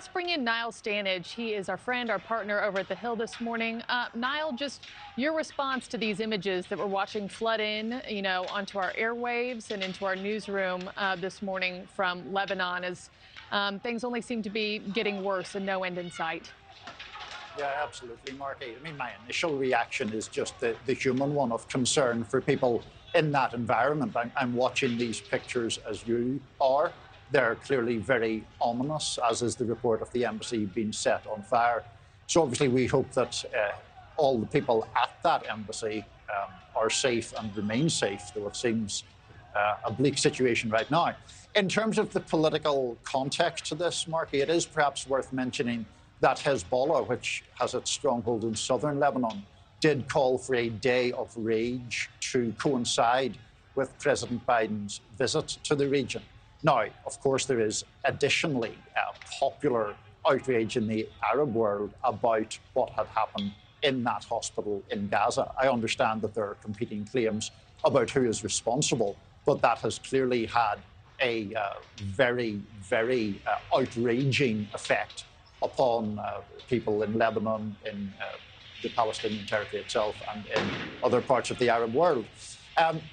let's bring in Niall Stanage. He is our friend, our partner over at The Hill this morning. Niall, just your response to these images that we're watching flood in, onto our airwaves and into our newsroom this morning from Lebanon as things only seem to be getting worse and no end in sight. Yeah, absolutely, Markie. I mean, my initial reaction is just the human one of concern for people in that environment. I'm watching these pictures as you are. They're clearly very ominous, as is the report of the embassy being set on fire. So obviously we hope that all the people at that embassy are safe and remain safe, though it seems a bleak situation right now. In terms of the political context to this, Markie, it is perhaps worth mentioning that Hezbollah, which has its stronghold in southern Lebanon, did call for a day of rage to coincide with President Biden's visit to the region. Now, of course, there is additionally popular outrage in the Arab world about what had happened in that hospital in Gaza. I understand that there are competing claims about who is responsible, but that has clearly had a very, very outraging effect upon people in Lebanon, in the Palestinian territory itself, and in other parts of the Arab world.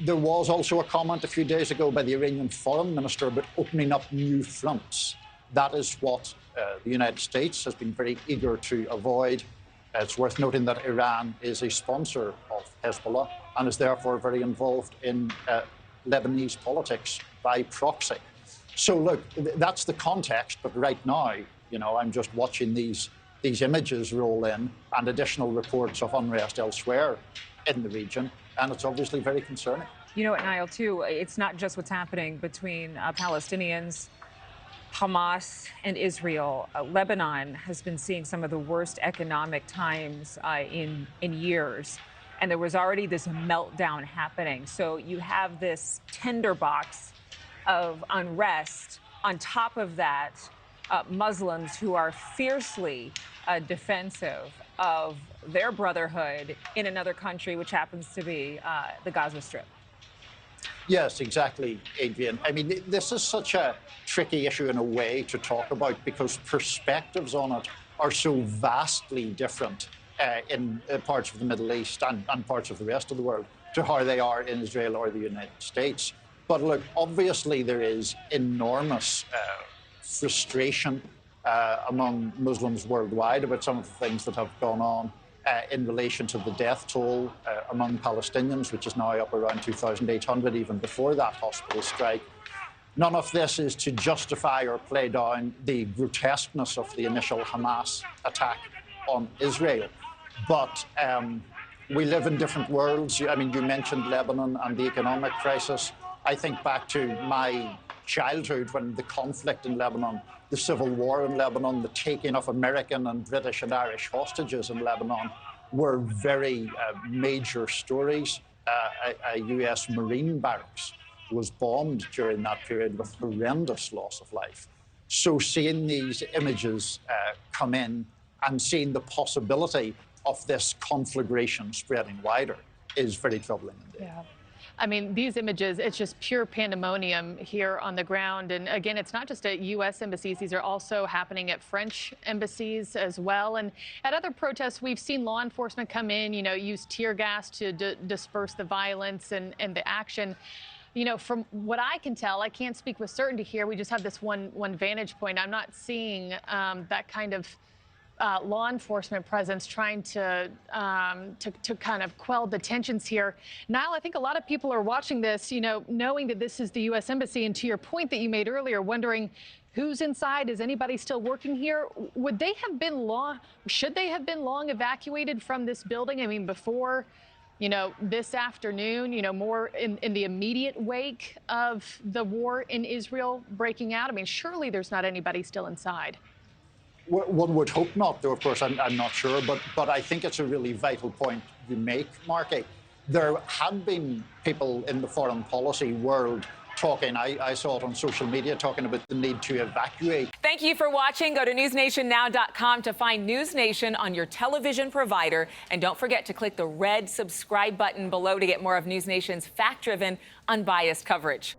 There was also a comment a few days ago by the Iranian foreign minister about opening up new fronts. That is what the United States has been very eager to avoid. It's worth noting that Iran is a sponsor of Hezbollah and is therefore very involved in Lebanese politics by proxy. So look, that's the context, but right now, I'm just watching these images roll in and additional reports of unrest elsewhere in the region. And it's obviously very concerning. You know what, Niall, too, it's not just what's happening between Palestinians, Hamas, and Israel. Lebanon has been seeing some of the worst economic times in years. And there was already this meltdown happening. So you have this tinderbox of unrest. On top of that, Muslims who are fiercely defensive of their brotherhood in another country, which happens to be the Gaza Strip. Yes, exactly, Adrienne. I mean, this is such a tricky issue in a way to talk about because perspectives on it are so vastly different in parts of the Middle East and parts of the rest of the world to how they are in Israel or the United States. But look, obviously there is enormous frustration among Muslims worldwide about some of the things that have gone on in relation to the death toll among Palestinians, which is now up around 2,800, even before that hospital strike. None of this is to justify or play down the grotesqueness of the initial Hamas attack on Israel. But we live in different worlds. I mean, you mentioned Lebanon and the economic crisis. I think back to my childhood when the conflict in Lebanon, the civil war in Lebanon, the taking of American and British and Irish hostages in Lebanon were very major stories. A US Marine barracks was bombed during that period with horrendous loss of life. So seeing these images come in and seeing the possibility of this conflagration spreading wider is very troubling indeed. Yeah. I mean, these images, it's just pure pandemonium here on the ground. And again, it's not just at U.S. embassies. These are also happening at French embassies as well. And at other protests, we've seen law enforcement come in, use tear gas to disperse the violence and the action. From what I can tell, I can't speak with certainty here. We just have this one vantage point. I'm not seeing that kind of law enforcement presence trying to kind of quell the tensions here. Niall, I think a lot of people are watching this, knowing that this is the U.S. Embassy, and to your point that you made earlier, wondering who's inside, is anybody still working here? Should they have been long evacuated from this building? I mean, before, this afternoon, more in the immediate wake of the war in Israel breaking out? I mean, surely there's not anybody still inside. One would hope not, though, of course, I'm not sure. But I think it's a really vital point you make, Markie. There have been people in the foreign policy world talking, I saw it on social media, talking about the need to evacuate. Thank you for watching. Go to newsnationnow.com to find News Nation on your television provider. And don't forget to click the red subscribe button below to get more of News Nation's fact-driven, unbiased coverage.